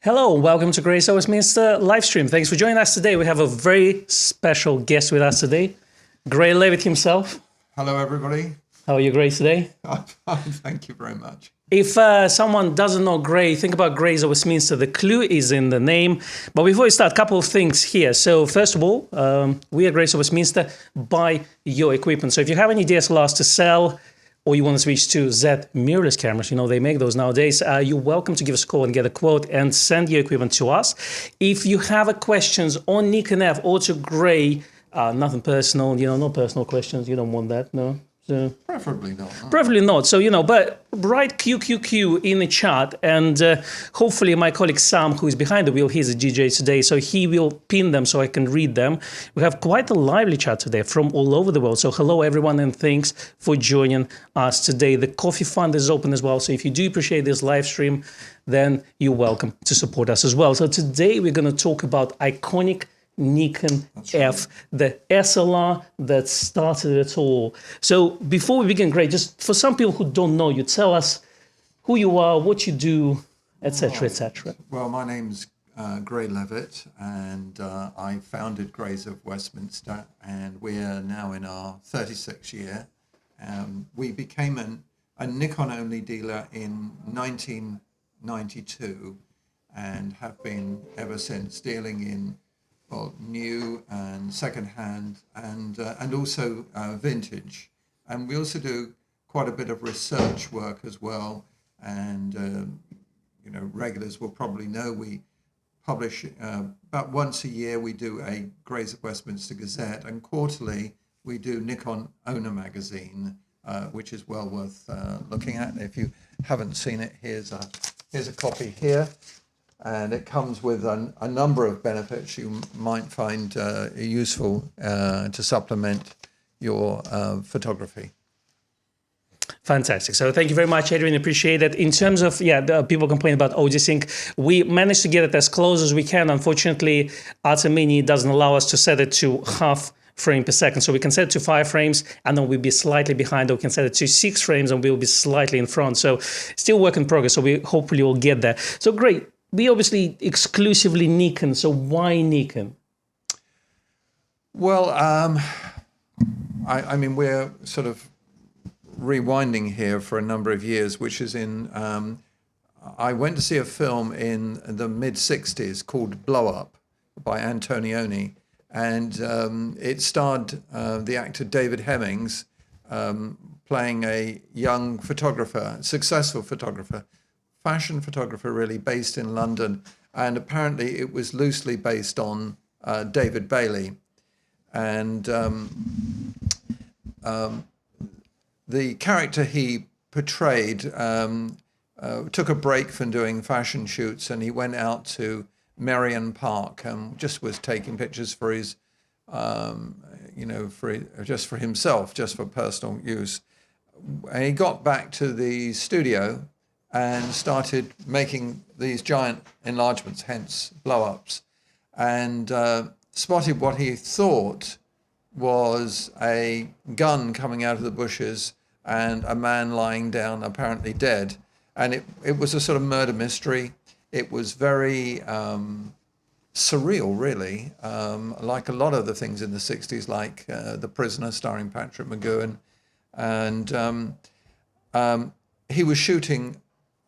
Hello, welcome to Gray's Westminster Livestream. Thanks for joining us today. We have a very special guest with us today, Gray Levett himself. Hello, everybody. How are you, Gray, today? I'm fine, thank you very much. If someone doesn't know Gray, think about Gray's Westminster. The clue is in the name. But before we start, a couple of things here. So first of all, we at Gray's Westminster buy your equipment. So if you have any DSLRs to sell, or you want to switch to Z mirrorless cameras, you know, they make those nowadays, you're welcome to give us a call and get a quote and send your equipment to us. If you have questions on Nikon F or to Gray, nothing personal, you know, no personal questions, you don't want that, no? So, preferably not. Preferably not. So, you know, but write QQQ in the chat, and hopefully my colleague Sam, who is behind the wheel, he's a DJ today, so he will pin them so I can read them. We have quite a lively chat today from all over the world. So hello, everyone, and thanks for joining us today. The coffee fund is open as well. So if you do appreciate this live stream, then you're welcome to support us as well. So today we're going to talk about iconic Nikon F, the SLR that started it all. So before we begin, Gray, just for some people who don't know you, tell us who you are, what you do, etc., etc. Well, my name's Gray Levett, and I founded Grays of Westminster, and we're now in our 36th year. We became a Nikon-only dealer in 1992 and have been ever since dealing in new and second-hand and also vintage. And we also do quite a bit of research work as well. And, you know, regulars will probably know we publish about once a year, we do a Grays of Westminster Gazette, and quarterly we do Nikon Owner magazine, which is well worth looking at. If you haven't seen it, here's a copy here. And it comes with a number of benefits you might find useful to supplement your photography. Fantastic. So thank you very much, Adrian. Appreciate it. In terms of, people complain about audio sync. We managed to get it as close as we can. Unfortunately, Ata Mini doesn't allow us to set it to half frame per second. So we can set it to 5 frames and then we'll be slightly behind, or we can set it to 6 frames and we'll be slightly in front. So still work in progress. So we hopefully will get there. So great. We obviously exclusively Nikon, so why Nikon? Well, I mean, we're sort of rewinding here for a number of years, which is in, I went to see a film in the mid-60s called Blow Up by Antonioni, and it starred the actor David Hemmings playing a young photographer, successful photographer, fashion photographer really, based in London, and apparently it was loosely based on David Bailey. And the character he portrayed took a break from doing fashion shoots, and he went out to Merrion Park and just was taking pictures for his, just for himself, just for personal use. And he got back to the studio and started making these giant enlargements, hence blow-ups, and spotted what he thought was a gun coming out of the bushes and a man lying down, apparently dead. And it was a sort of murder mystery. It was very surreal, really, like a lot of the things in the 60s, like The Prisoner, starring Patrick McGoohan. And he was shooting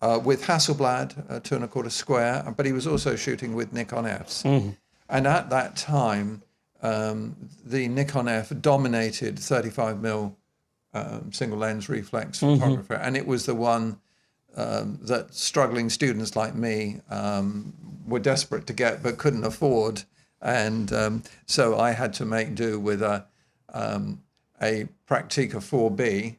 with Hasselblad 2¼ square, but he was also shooting with Nikon Fs. Mm-hmm. And at that time, the Nikon F dominated 35mm single lens reflex photographer, and it was the one that struggling students like me were desperate to get but couldn't afford. And so I had to make do with a Praktica 4B,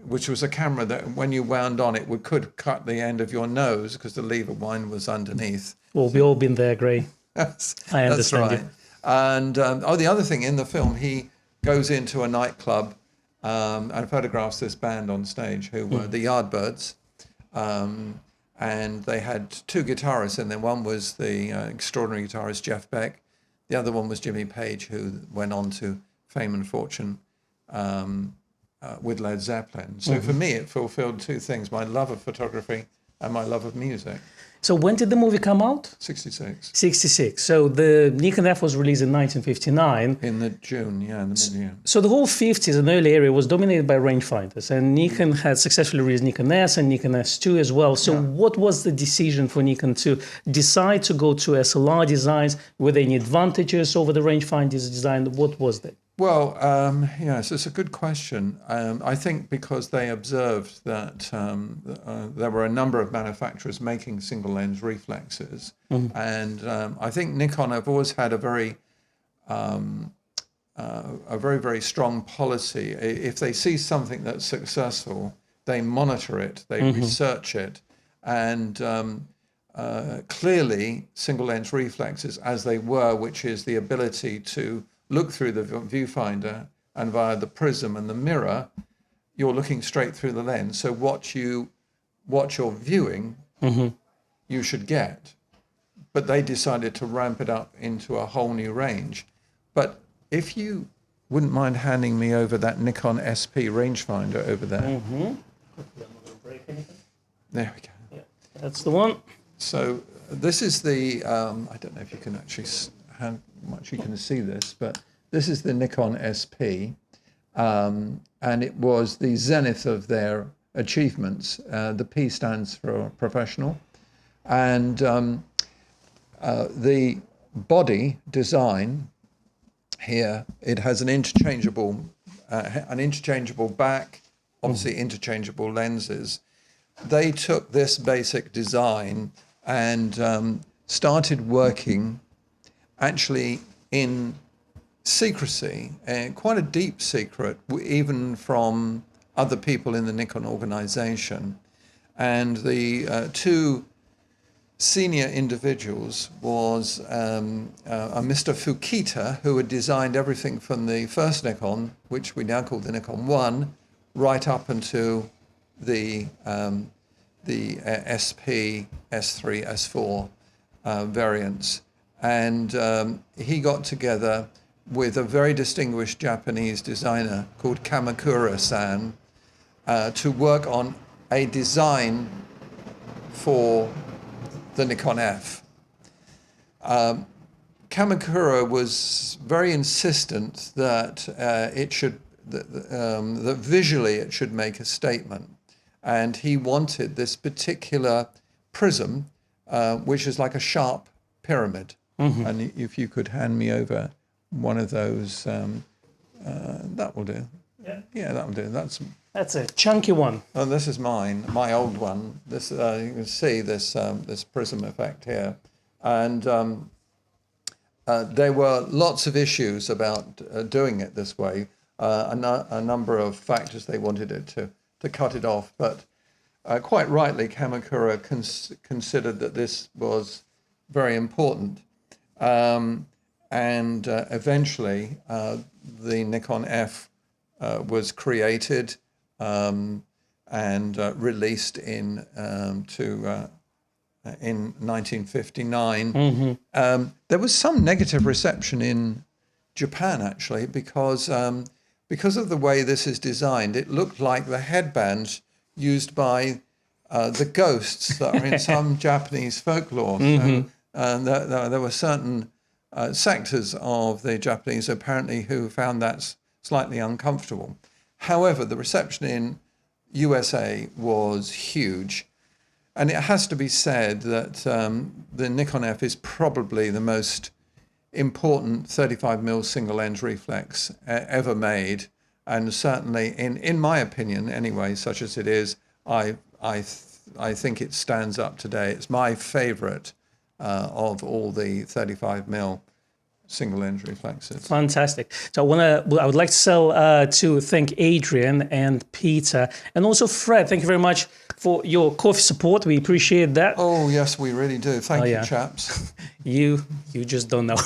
which was a camera that when you wound on it could cut the end of your nose because the lever wind was underneath. Well, we've all been there, Gray. That's understand right. you. And the other thing in the film, he goes into a nightclub and photographs this band on stage who were the Yardbirds. And they had 2 guitarists in there. One was the extraordinary guitarist Jeff Beck. The other one was Jimmy Page, who went on to fame and fortune with Led Zeppelin. So for me, it fulfilled 2 things: my love of photography and my love of music. So when did the movie come out? 66. 66. So the Nikon F was released in 1959. In the June, yeah, in the mid-year. So the whole 50s and early area was dominated by rangefinders, and Nikon had successfully released Nikon S and Nikon S2 as well. So what was the decision for Nikon to decide to go to SLR designs? Were there any advantages over the rangefinders design? What was that? Well, yes, it's a good question. I think because they observed that there were a number of manufacturers making single lens reflexes, and I think Nikon have always had a very, very strong policy. If they see something that's successful, they monitor it, they research it, and clearly single lens reflexes, as they were, which is the ability to look through the viewfinder, and via the prism and the mirror, you're looking straight through the lens. So what you're viewing, you should get. But they decided to ramp it up into a whole new range. But if you wouldn't mind handing me over that Nikon SP rangefinder over there. There we go. Yeah, that's the one. So this is the, I don't know if you can actually, how much you can see this, but this is the Nikon SP, and it was the zenith of their achievements. The P stands for professional, and the body design here, it has an interchangeable back, obviously interchangeable lenses. They took this basic design and started working actually in secrecy, quite a deep secret, even from other people in the Nikon organization. And the two senior individuals was a Mr. Fukita, who had designed everything from the first Nikon, which we now call the Nikon 1, right up until the SP, S3, S4 variants. And he got together with a very distinguished Japanese designer called Kamakura-san to work on a design for the Nikon F. Kamakura was very insistent that that visually it should make a statement. And he wanted this particular prism, which is like a sharp pyramid. And if you could hand me over one of those, that will do. Yeah, that will do. That's a chunky one. Oh, this is mine, my old one. This you can see this this prism effect here, and there were lots of issues about doing it this way. A number of factors they wanted it to cut it off, but quite rightly, Kamakura considered that this was very important. And eventually, the Nikon F was created and released in 1959. There was some negative reception in Japan, actually, because of the way this is designed. It looked like the headbands used by the ghosts that are in some Japanese folklore. So, there were certain sectors of the Japanese apparently who found that slightly uncomfortable. However, the reception in USA was huge. And it has to be said that the Nikon F is probably the most important 35mm single lens reflex ever made. And certainly, in my opinion anyway, such as it is, I think it stands up today. It's my favorite of all the 35mm single lens reflexes. Fantastic. So I would like to thank Adrian and Peter and also Fred. Thank you very much for your coffee support. We appreciate that. Oh yes, we really do. Thank you, chaps. You just don't know.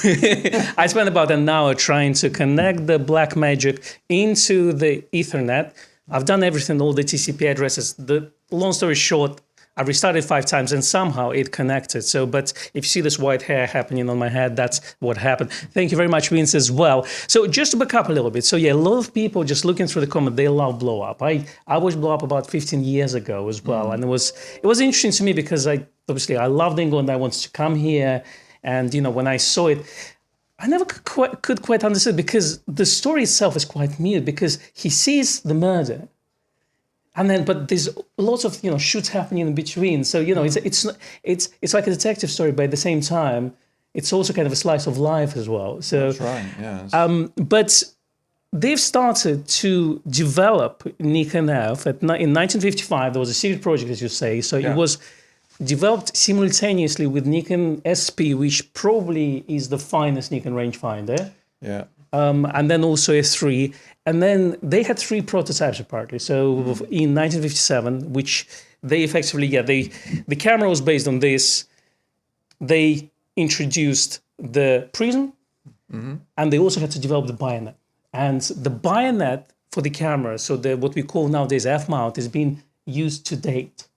I spent about an hour trying to connect the Blackmagic into the Ethernet. I've done everything, all the TCP addresses. The long story short, I restarted 5 times and somehow it connected. So, but if you see this white hair happening on my head, that's what happened. Thank you very much, Vince, as well. So just to back up a little bit. So yeah, a lot of people just looking through the comment, they love blow up. I watched blow up about 15 years ago as well. And it was interesting to me because obviously I loved England. I wanted to come here. And, you know, when I saw it, I never could quite understand because the story itself is quite mute because he sees the murder. And then, but there's lots of, you know, shoots happening in between. So, you know, it's like a detective story, but at the same time, it's also kind of a slice of life as well. So, that's right, yes. But they've started to develop Nikon F. In 1955, there was a secret project, as you say. So it was developed simultaneously with Nikon SP, which probably is the finest Nikon rangefinder. Yeah. And then also S3. And then they had 3 prototypes apparently. So in 1957, which they effectively, the camera was based on this. They introduced the prism, and they also had to develop the bayonet. And the bayonet for the camera, so what we call nowadays F-mount, is being used to date.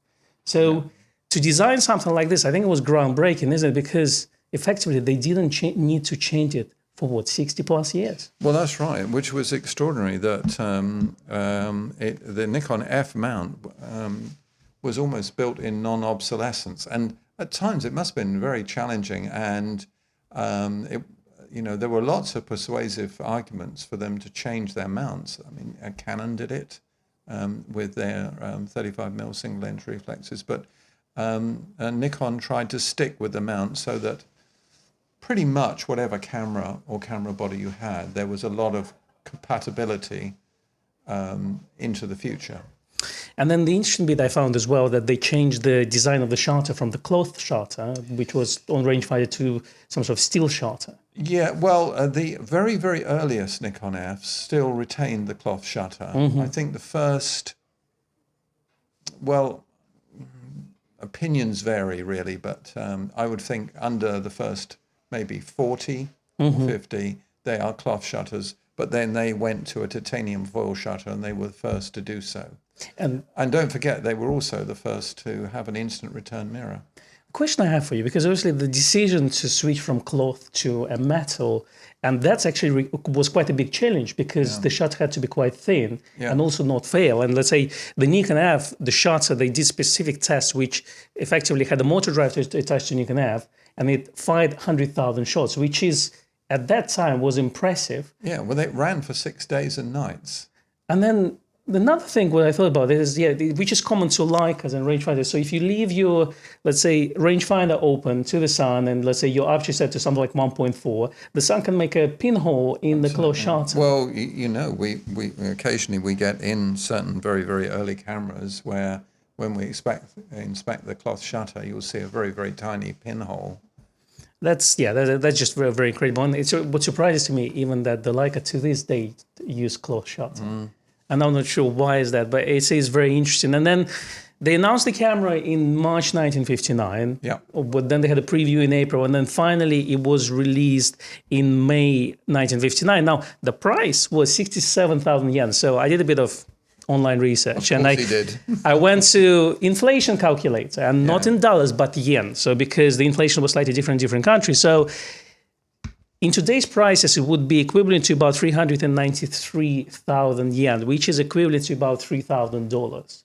So to design something like this, I think it was groundbreaking, isn't it? Because effectively they didn't need to change it for what, 60 plus years? Well, that's right, which was extraordinary that the Nikon F mount was almost built in non-obsolescence. And at times it must have been very challenging. And, there were lots of persuasive arguments for them to change their mounts. I mean, Canon did it with their 35mm single lens reflexes. But Nikon tried to stick with the mount so that pretty much whatever camera or camera body you had, there was a lot of compatibility into the future. And then the interesting bit I found as well, that they changed the design of the shutter from the cloth shutter, which was on rangefinder, to some sort of steel shutter. Yeah, well, the very, very earliest Nikon Fs still retained the cloth shutter. I think the first, well, opinions vary really, but I would think under the first maybe 40 or 50, they are cloth shutters, but then they went to a titanium foil shutter and they were the first to do so. And don't forget, they were also the first to have an instant return mirror. Question I have for you, because obviously the decision to switch from cloth to a metal, and that's actually was quite a big challenge because the shutter had to be quite thin and also not fail. And let's say the Nikon F, the shutter, they did specific tests which effectively had a motor drive attached to Nikon F, and it fired 100,000 shots, which is at that time was impressive. Yeah, well, it ran for 6 days and nights. And then another thing what I thought about is, which is common to Leicas and rangefinders. So if you leave your, let's say, rangefinder open to the sun, and let's say your aperture set to something like 1.4, the sun can make a pinhole in the closed shutter. Well, we occasionally we get in certain very, very early cameras where when we inspect the cloth shutter, you'll see a very, very tiny pinhole. That's just very, very incredible. And it's what surprises to me even that the Leica to this day use cloth shutter. And I'm not sure why is that, but it is very interesting. And then they announced the camera in March 1959. Yeah. But then they had a preview in April, and then finally it was released in May 1959. Now the price was 67,000 yen. So I did a bit of online research, and I went to inflation calculator, and not in dollars but yen. So because the inflation was slightly different in different countries, so in today's prices, it would be equivalent to about 393,000 yen, which is equivalent to about $3,000.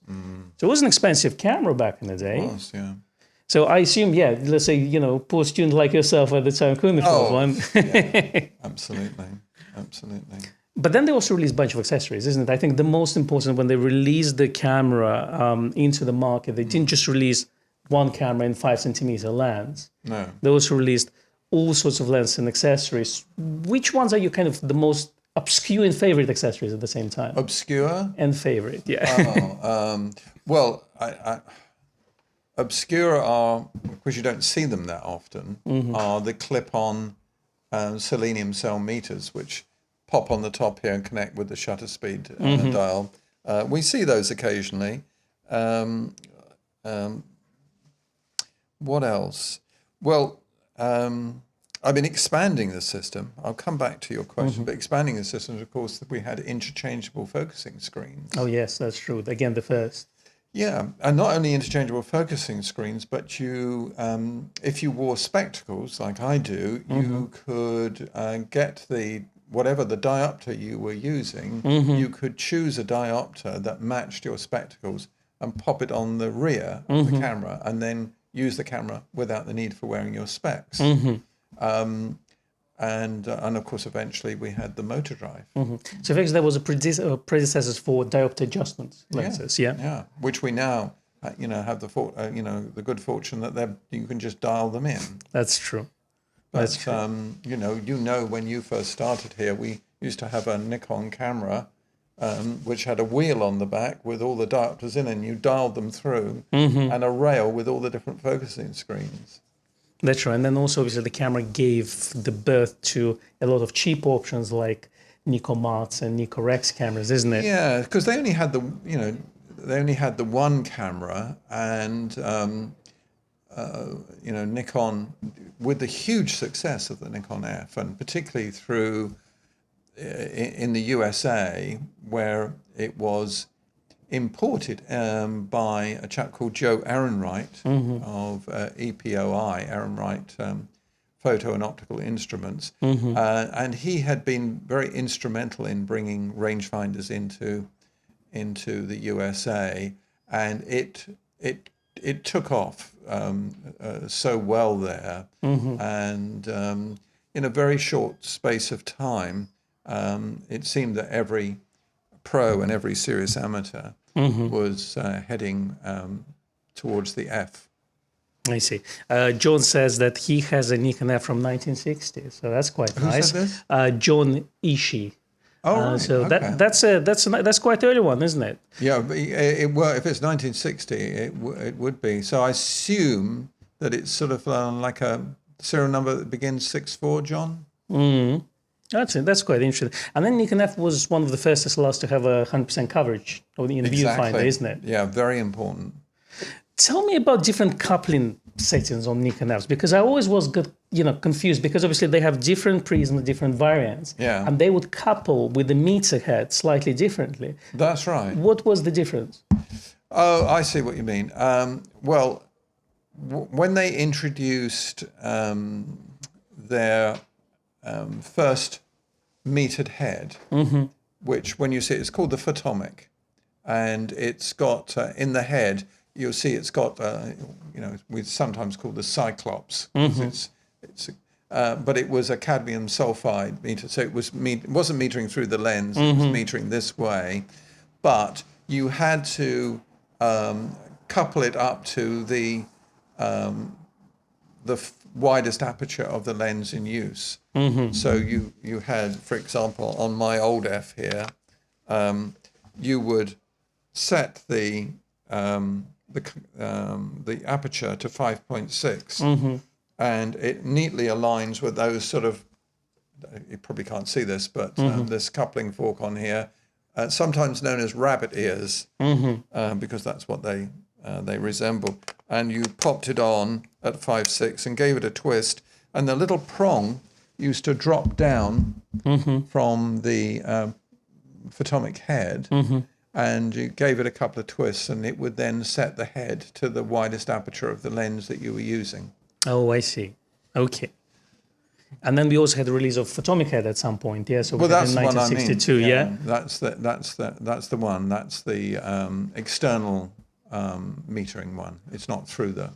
So it was an expensive camera back in the day. It was, yeah. So I assume, let's say, poor student like yourself at the time couldn't afford one. Absolutely, absolutely. But then they also released a bunch of accessories, isn't it? I think the most important, when they released the camera into the market, they didn't just release one camera in 5cm lens. No. They also released all sorts of lenses and accessories. Which ones are you kind of the most obscure and favorite accessories at the same time? Obscure? And favorite, well, obscure are, because you don't see them that often, are the clip-on selenium cell meters, which pop on the top here and connect with the shutter speed dial. We see those occasionally. What else? Well, I've been expanding the system. I'll come back to your question, but expanding the system, of course, we had interchangeable focusing screens. Oh, yes, that's true. Again, the first. Yeah, and not only interchangeable focusing screens, but you, if you wore spectacles like I do, you could get whatever the diopter you were using, you could choose a diopter that matched your spectacles and pop it on the rear of the camera, and then use the camera without the need for wearing your specs. And of course, eventually we had the motor drive. So effectively, there was a predecessors for diopter adjustment lenses, Yeah, which we now, have the good fortune that you can just dial them in. That's true. But, That's true. When you first started here, we used to have a Nikon camera, which had a wheel on the back with all the diopters in, and you dialed them through, and a rail with all the different focusing screens. That's right. And then also, obviously, the camera gave the birth to a lot of cheap options like Nikkor Mats and Nikkor X cameras, isn't it? Yeah, because they only had the one camera, and Nikon, with the huge success of the Nikon F, and particularly through in the USA, where it was imported by a chap called Joe Ehrenreich of EPOI, Ehrenreich Photo and Optical Instruments, and he had been very instrumental in bringing rangefinders into the USA, and it took off so well there, and in a very short space of time, it seemed that every pro and every serious amateur was heading towards the F. I see. John says that he has a Nikon F from 1960, so that's quite nice. Who said this? John Ishii. Oh, right. So Okay. that's quite early one, isn't it? Yeah, if it's 1960, it would be. So I assume that it's sort of like a serial number that begins 64, John? That's it. That's quite interesting. And then Nikon F was one of the first SLRs to have 100% coverage in the viewfinder, isn't it? Yeah, very important. Tell me about different coupling settings on Nikon Fs, because I always was confused, because obviously they have different prisms, different variants, and they would couple with the meter head slightly differently. That's right. What was the difference? Oh, I see what you mean. When they introduced their first metered head, which when you see it's called the photomic, and it's got in the head, you'll see it's got we sometimes call the cyclops. But it was a cadmium sulfide meter, so it wasn't metering through the lens, it was metering this way, but you had to couple it up to the widest aperture of the lens in use. So you had, for example, on my old F here, you would set the aperture to 5.6, and it neatly aligns with those sort of, you probably can't see this, but this coupling fork on here, sometimes known as rabbit ears, because that's what they resemble. And you popped it on at 5.6 and gave it a twist, and the little prong used to drop down from the photomic head, and you gave it a couple of twists, and it would then set the head to the widest aperture of the lens that you were using. Oh, I see. Okay. And then we also had the release of photomic head at some point, yeah. So that's in the one I mean. 1962, yeah. That's the one. That's the external metering one. It's not through the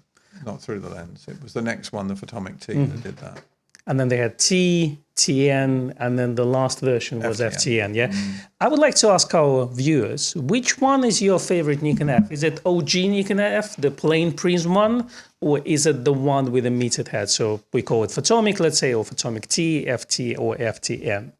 lens. It was the next one, the photomic T, that did that. And then they had T, TN, and then the last version was FTN, yeah? I would like to ask our viewers, which one is your favorite Nikon F? Is it OG Nikon F, the plain prism one, or is it the one with a metered head? So we call it photomic, let's say, or photomic T, FT, or FTN.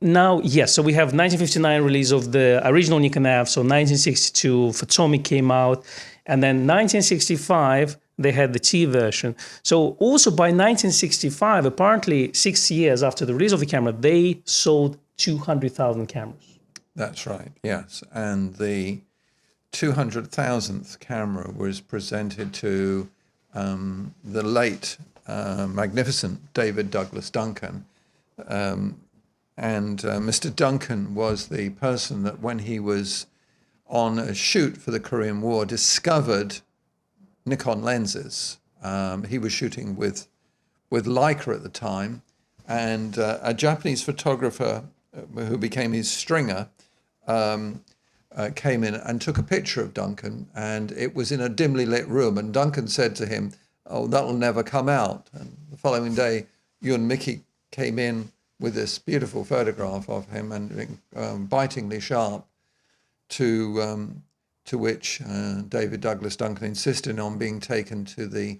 Now, yes, so we have 1959 release of the original Nikon F, so 1962 photomic came out, and then 1965 they had the T version. So also by 1965, apparently 6 years after the release of the camera, they sold 200,000 cameras. That's right, yes. And the 200,000th camera was presented to the late, magnificent David Douglas Duncan. And Mr. Duncan was the person that when he was on a shoot for the Korean War, discovered Nikon lenses. He was shooting with Leica at the time, and a Japanese photographer who became his stringer came in and took a picture of Duncan, and it was in a dimly lit room, and Duncan said to him, "Oh, that'll never come out." And the following day, Yun Miki came in with this beautiful photograph of him, and bitingly sharp, to which David Douglas Duncan insisted on being taken to the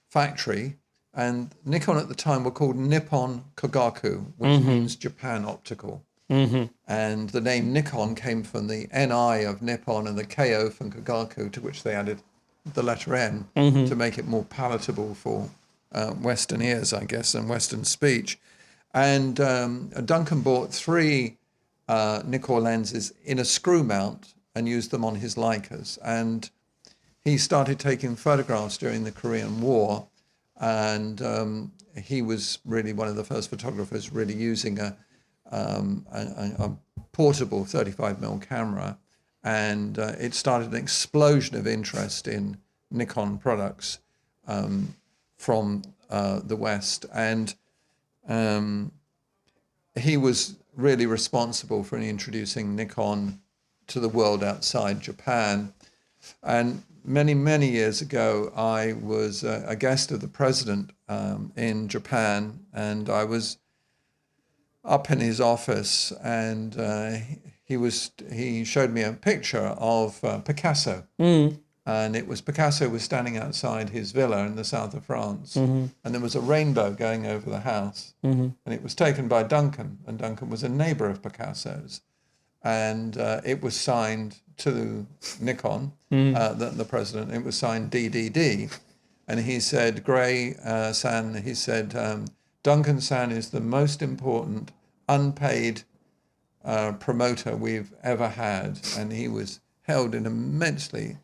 factory. And Nikon at the time were called Nippon Kogaku, which means Japan Optical. And the name Nikon came from the NI of Nippon and the KO from Kogaku, to which they added the letter N to make it more palatable for Western ears, I guess, and Western speech. And Duncan bought 3 Nikkor lenses in a screw mount and used them on his Leicas. And he started taking photographs during the Korean War. And he was really one of the first photographers really using a portable 35mm camera. And it started an explosion of interest in Nikon products from the West. And he was really responsible for introducing Nikon to the world outside Japan. And many, many years ago, I was a guest of the president in Japan, and I was up in his office, and he showed me a picture of Picasso. And it was Picasso was standing outside his villa in the south of France, and there was a rainbow going over the house, and it was taken by Duncan, and Duncan was a neighbor of Picasso's, and it was signed to Nikon, the president. It was signed DDD, and he said, Gray-san, he said, Duncan-san is the most important unpaid promoter we've ever had, and he was held in immensely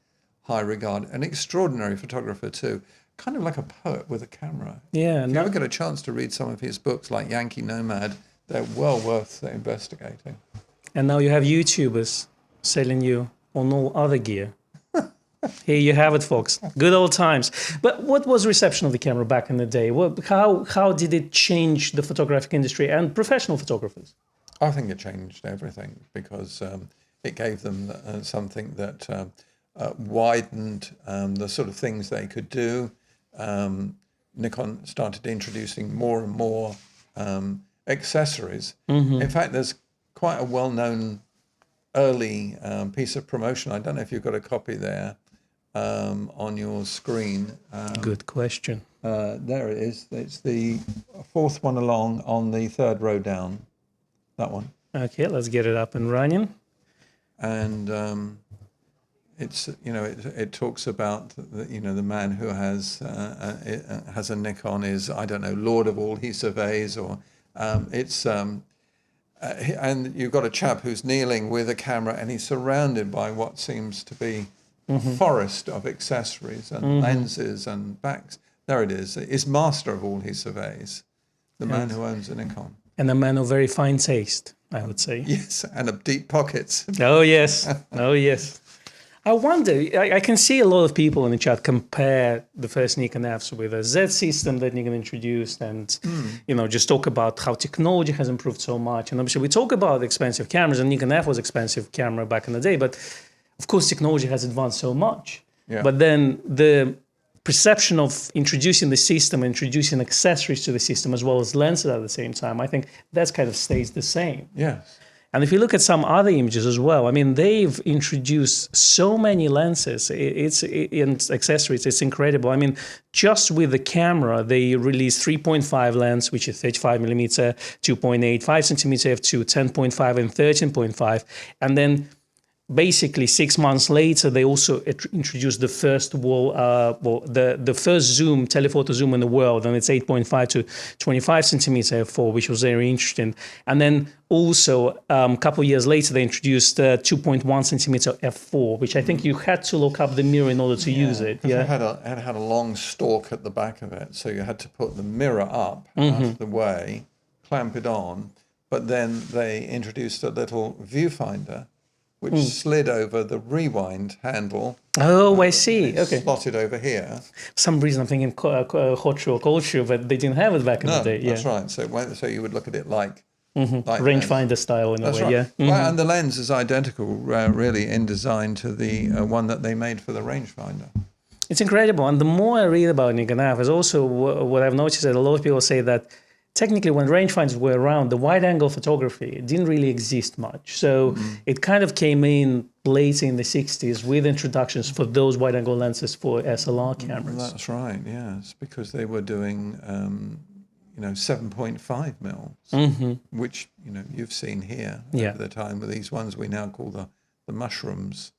high regard. An extraordinary photographer too, kind of like a poet with a camera. Yeah. If you ever get a chance to read some of his books, like Yankee Nomad, they're well worth investigating. And now you have YouTubers selling you on all other gear. Here you have it, folks. Good old times. But what was the reception of the camera back in the day? How did it change the photographic industry and professional photographers? I think it changed everything, because it gave them something that widened the sort of things they could do. Nikon started introducing more and more accessories. In fact, there's quite a well-known early piece of promotion. I don't know if you've got a copy there on your screen. Good question. There it is. It's the 4th one along on the 3rd row down. That one. Okay, let's get it up and running. And it's, it talks about the man who has a Nikon is, I don't know, lord of all he surveys, or and you've got a chap who's kneeling with a camera, and he's surrounded by what seems to be a forest of accessories and lenses and backs. There it is master of all he surveys, the man who owns a Nikon. And a man of very fine taste, I would say. Yes, and of deep pockets. Oh, yes. Oh, yes. I wonder, I can see a lot of people in the chat compare the first Nikon Fs with a Z system that Nikon introduced, and, just talk about how technology has improved so much. And obviously we talk about expensive cameras, and Nikon F was an expensive camera back in the day, but of course technology has advanced so much. Yeah. But then the perception of introducing the system, introducing accessories to the system, as well as lenses at the same time, I think that's kind of stays the same. Yes. And if you look at some other images as well, I mean, they've introduced so many lenses and accessories. It's incredible. I mean, just with the camera, they released 3.5 lens, which is 35mm, 2.8, 5cm f2, 10.5, and 13.5. And then basically 6 months later, they also introduced the first the first zoom, telephoto zoom in the world, and it's 8.5 to 25cm f4, which was very interesting. And then also a couple of years later, they introduced 2.1cm f4, which I think you had to look up the mirror in order to use it. Yeah, it had a long stalk at the back of it, so you had to put the mirror up out of the way, clamp it on, but then they introduced a little viewfinder which slid over the rewind handle. Oh, I see. Okay. Slotted over here. For some reason, I'm thinking hot shoe or cold shoe, but they didn't have it back in the day. That's right. So you would look at it like Rangefinder style in a way, right. yeah. Well, and the lens is identical, really, in design to the one that they made for the rangefinder. It's incredible. And the more I read about Nikon F, is also what I've noticed that a lot of people say that technically when rangefinders were around, the wide-angle photography didn't really exist much. So it kind of came in late in the 60s with introductions for those wide-angle lenses for SLR cameras. That's right, yes, because they were doing, 7.5 mils, which, you've seen here over the time with these ones we now call the mushrooms.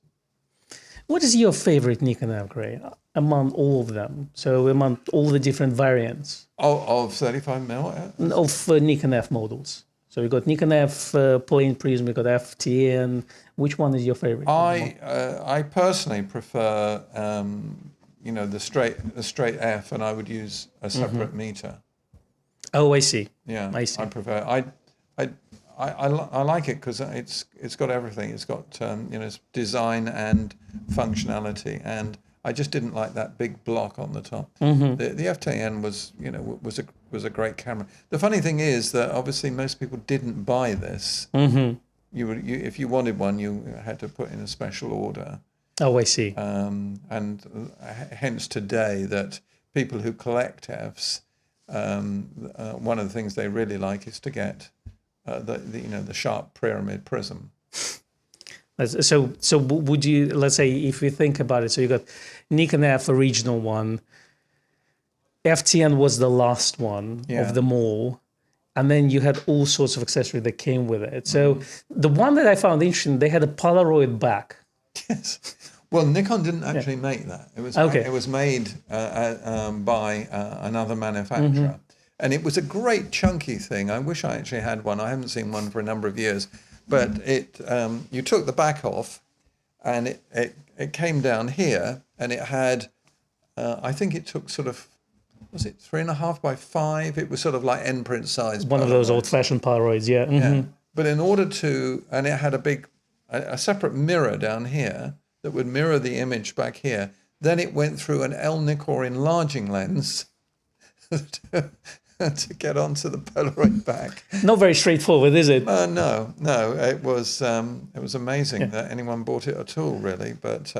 What is your favorite Nikon F Gray among all of them? So among all the different variants? Of 35 mil? Of Nikon F models. So we've got Nikon F plain prism, we've got FTN. Which one is your favorite? I personally prefer, the straight F, and I would use a separate meter. Oh, I see. Yeah, I see. I prefer. I like it because it's got everything. It's got design and functionality, and I just didn't like that big block on the top. The FTN was a great camera. The funny thing is that obviously most people didn't buy this. If you wanted one, you had to put in a special order. Oh, I see. And hence today that people who collect Fs, one of the things they really like is to get the sharp pyramid prism. So would you, let's say, if you think about it, so you got Nikon F original one, FTN was the last one of them all, and then you had all sorts of accessories that came with it. So the one that I found interesting, they had a Polaroid back. Yes. Well, Nikon didn't actually make that. It was made by another manufacturer. And it was a great chunky thing. I wish I actually had one. I haven't seen one for a number of years. But you took the back off, and it came down here, and it had, I think it took sort of, was it 3.5 by 5? It was sort of like end print size. One of those old-fashioned Polaroids, yeah. But in order to, and it had a separate mirror down here that would mirror the image back here. Then it went through an Nikkor enlarging lens to get onto the Polaroid back. Not very straightforward, is it? No. It was amazing that anyone bought it at all, really. But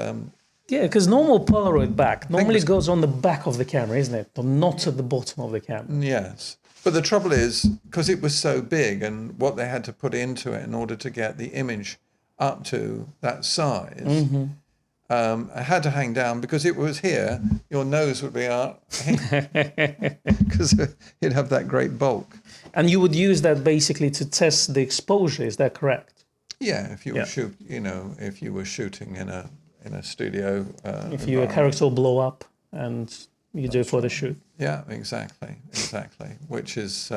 yeah, because normal Polaroid back normally goes on the back of the camera, isn't it? Or not at the bottom of the camera. Yes. But the trouble is, because it was so big and what they had to put into it in order to get the image up to that size, I had to hang down because it was here. Your nose would be out because you'd have that great bulk. And you would use that basically to test the exposure. Is that correct? Yeah, if you were if you were shooting in a studio. If your character will blow up and you do it for the shoot. Yeah, exactly. Which is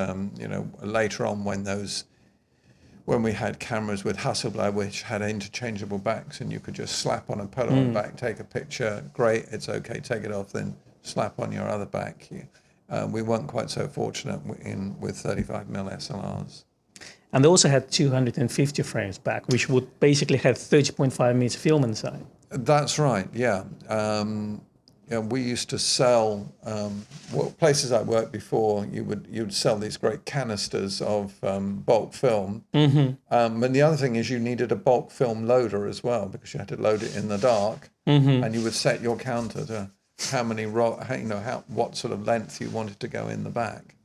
later on when we had cameras with Hasselblad which had interchangeable backs and you could just slap on a Polaroid back, take a picture, great, it's okay, take it off, then slap on your other back. We weren't quite so fortunate with 35mm SLRs. And they also had 250 frames back, which would basically have 30.5mm film inside. That's right, yeah. We used to sell, places I worked before, you'd sell these great canisters of bulk film. And the other thing is you needed a bulk film loader as well because you had to load it in the dark, and you would set your counter to what sort of length you wanted to go in the back.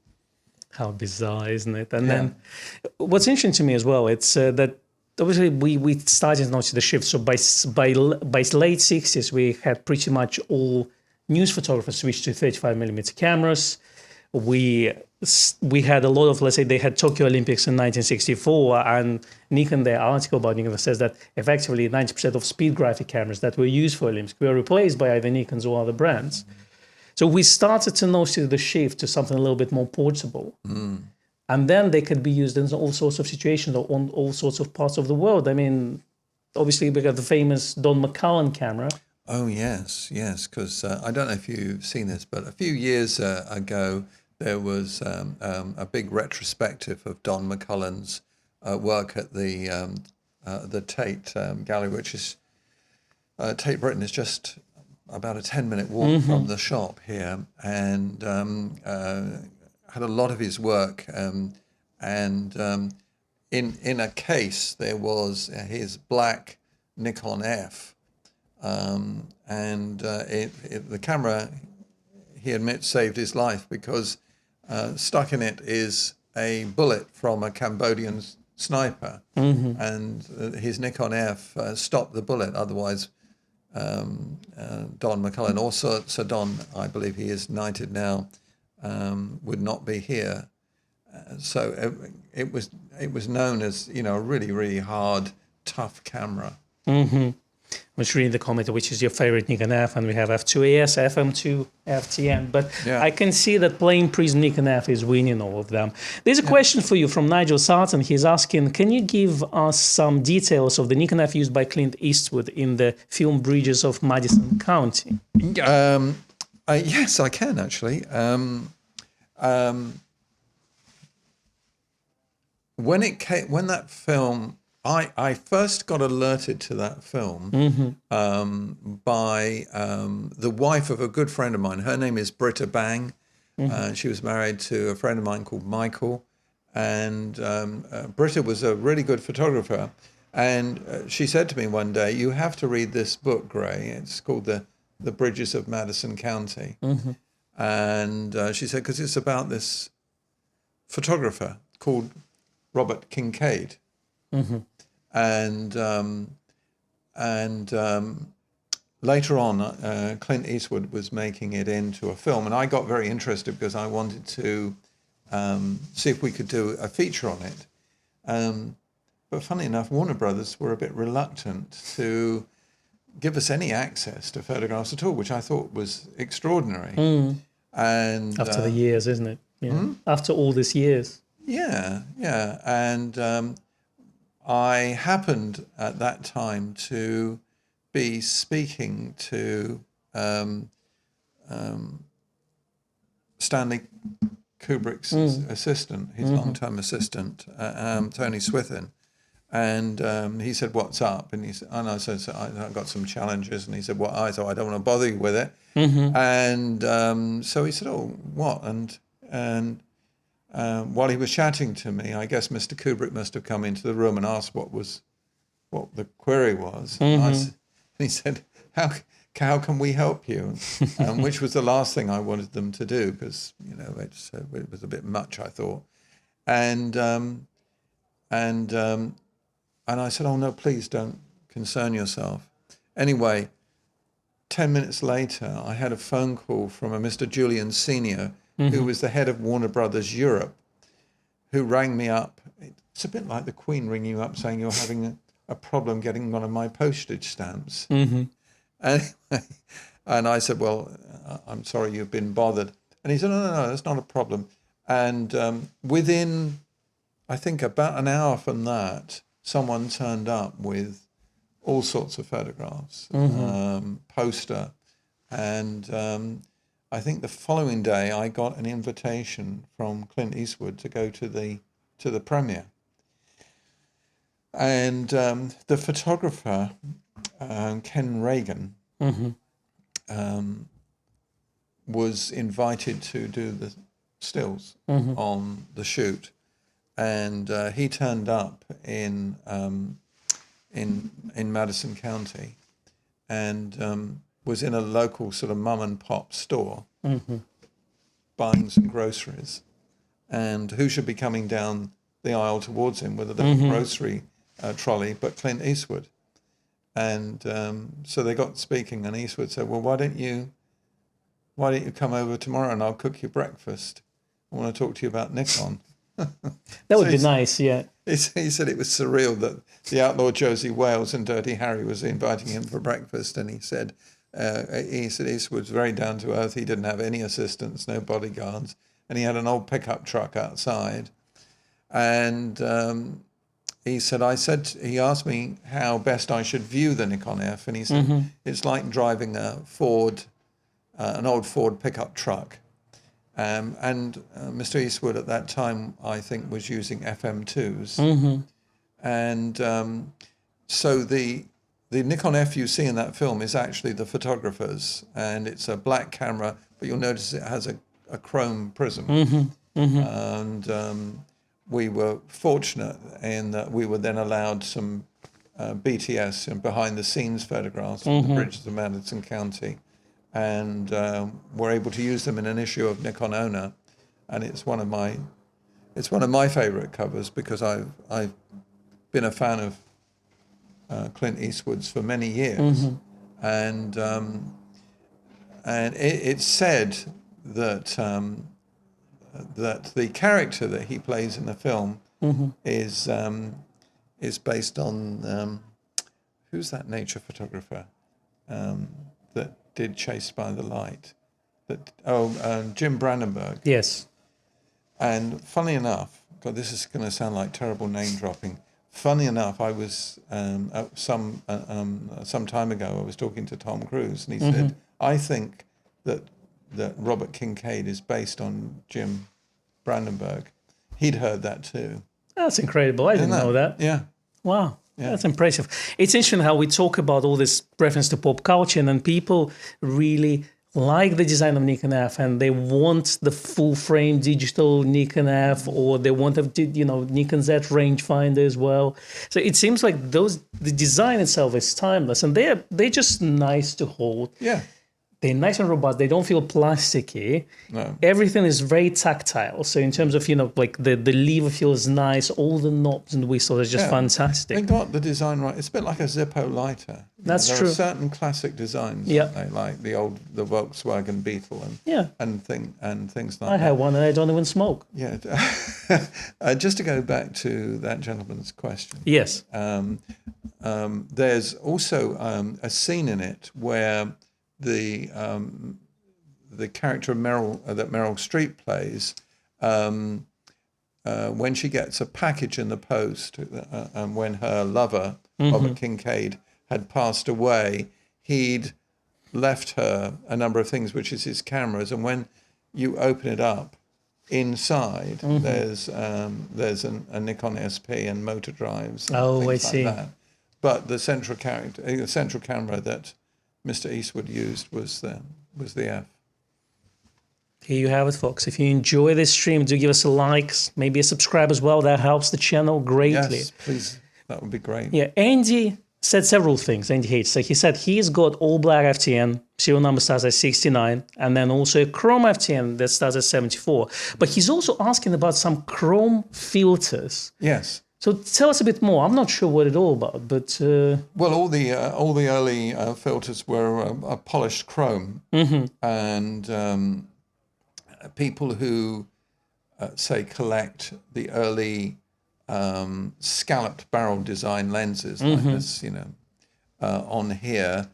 How bizarre, isn't it? And then what's interesting to me as well, it's that obviously we started to notice the shift. So by late 60s, we had pretty much all news photographers switched to 35mm cameras. We had a lot of, let's say, they had Tokyo Olympics in 1964, and Nikon, their article about Nikon says that effectively 90% of speed graphic cameras that were used for Olympics were replaced by either Nikons or other brands. So we started to notice the shift to something a little bit more portable. And then they could be used in all sorts of situations or on all sorts of parts of the world. I mean, obviously we got the famous Don McCullen camera. Oh, yes, because I don't know if you've seen this, but a few years ago, there was a big retrospective of Don McCullen's work at the the Tate Gallery, which is Tate Britain is just about a 10-minute walk from the shop here, and had a lot of his work. In a case there was his black Nikon F, the camera, he admits, saved his life because stuck in it is a bullet from a Cambodian sniper, and his Nikon F stopped the bullet. Otherwise, Don McCullen, or Sir Don, I believe he is knighted now, would not be here. So it was known as, you know, a really, really hard, tough camera. I was reading the comment, which is your favorite Nikon F, and we have F2AS, FM2, FTN. But Yeah. I can see that plain prism Nikon F is winning all of them. There's a question for you from Nigel Sarton. He's asking, can you give us some details of the Nikon F used by Clint Eastwood in the film Bridges of Madison County? Yes, I can actually. When that film, I first got alerted to that film by the wife of a good friend of mine. Her name is Britta Bang. She was married to a friend of mine called Michael, and Britta was a really good photographer. And she said to me one day, "You have to read this book, Gray. It's called The Bridges of Madison County." And she said, because it's about this photographer called Robert Kincaid. And later on, Clint Eastwood was making it into a film, and I got very interested because I wanted to see if we could do a feature on it. But funny enough, Warner Brothers were a bit reluctant to give us any access to photographs at all, which I thought was extraordinary. And After the years, isn't it? Yeah. After all these years. Yeah. And I happened at that time to be speaking to Stanley Kubrick's assistant, his long-term assistant, Tony Swithin. And he said, "What's up?" And I said, "I've got some challenges." And he said, "What?" I said, "I don't want to bother you with it." And so he said, "Oh, what?" And while he was chatting to me, I guess Mr. Kubrick must have come into the room and asked what the query was. And he said, "How can we help you?" Which was the last thing I wanted them to do, because, you know, it was a bit much, I thought. And I said, "Oh no, please don't concern yourself." Anyway, 10 minutes later, I had a phone call from a Mr. Julian Senior, who was the head of Warner Brothers Europe, who rang me up. It's a bit like the Queen ringing you up saying you're having a problem getting one of my postage stamps. Anyway, and I said, "Well, I'm sorry you've been bothered." And he said, No, that's not a problem. And within, I think, about an hour from that, someone turned up with all sorts of photographs, poster, and I think the following day I got an invitation from Clint Eastwood to go to the premiere. And the photographer, Ken Reagan, was invited to do the stills on the shoot, and he turned up in Madison County, and was in a local sort of mum and pop store buying some groceries, and who should be coming down the aisle towards him with a little grocery trolley but Clint Eastwood. And so they got speaking, and Eastwood said, "Well, why don't you come over tomorrow and I'll cook you breakfast? I want to talk to you about Nikon." That would be nice, yeah. He said it was surreal that the outlaw Josie Wales and Dirty Harry was inviting him for breakfast, and he said Eastwood's very down to earth. He didn't have any assistants, no bodyguards, and he had an old pickup truck outside. And he asked me how best I should view the Nikon F, and he said it's like driving an old Ford pickup truck. And Mr. Eastwood at that time, I think, was using FM2s. And So the Nikon F you see in that film is actually the photographer's, and it's a black camera, but you'll notice it has a chrome prism. And we were fortunate in that we were then allowed some BTS and behind-the-scenes photographs of the bridges of Madison County, and were able to use them in an issue of Nikon Owner, and it's one of my favorite covers because I've been a fan of Clint Eastwood's for many years, and it's said that that the character that he plays in the film is based on who's that nature photographer that did Chased by the Light? Jim Brandenburg. Yes. And funny enough, God, this is going to sound like terrible name dropping. Funny enough, I was some time ago. I was talking to Tom Cruise, and he said, "I think that Robert Kincaid is based on Jim Brandenburg." He'd heard that too. That's incredible. I didn't know that. Yeah. Wow. Yeah. That's impressive. It's interesting how we talk about all this reference to pop culture, and then people really like the design of Nikon F, and they want the full-frame digital Nikon F, or they want Nikon Z rangefinder as well. So it seems like the design itself is timeless, and they're just nice to hold. Yeah. They're nice and robust. They don't feel plasticky. No. Everything is very tactile. So in terms of, like the lever feels nice. All the knobs and whistles are just fantastic. They got the design right. It's a bit like a Zippo lighter. That's there true. There are certain classic designs, like the Volkswagen Beetle and things like that. I have one and I don't even smoke. Yeah. Just to go back to that gentleman's question. Yes. There's also a scene in it where the character of Meryl that Meryl Streep plays, when she gets a package in the post, and when her lover Robert Kincaid had passed away, he'd left her a number of things, which is his cameras, and when you open it up, inside there's a Nikon SP and motor drives. And I see. like that. But the central camera that Mr. Eastwood used was the F. Here you have it, folks. If you enjoy this stream, do give us a like, maybe a subscribe as well. That helps the channel greatly. Yes, please. That would be great. Yeah, Andy said several things. Andy Hates. So he said he's got all black FTN, serial number starts at 69, and then also a chrome FTN that starts at 74. But he's also asking about some chrome filters. Yes. So tell us a bit more. I'm not sure what it's all about, but well, all the early filters were polished chrome, and people who say collect the early scalloped barrel design lenses like this, on here,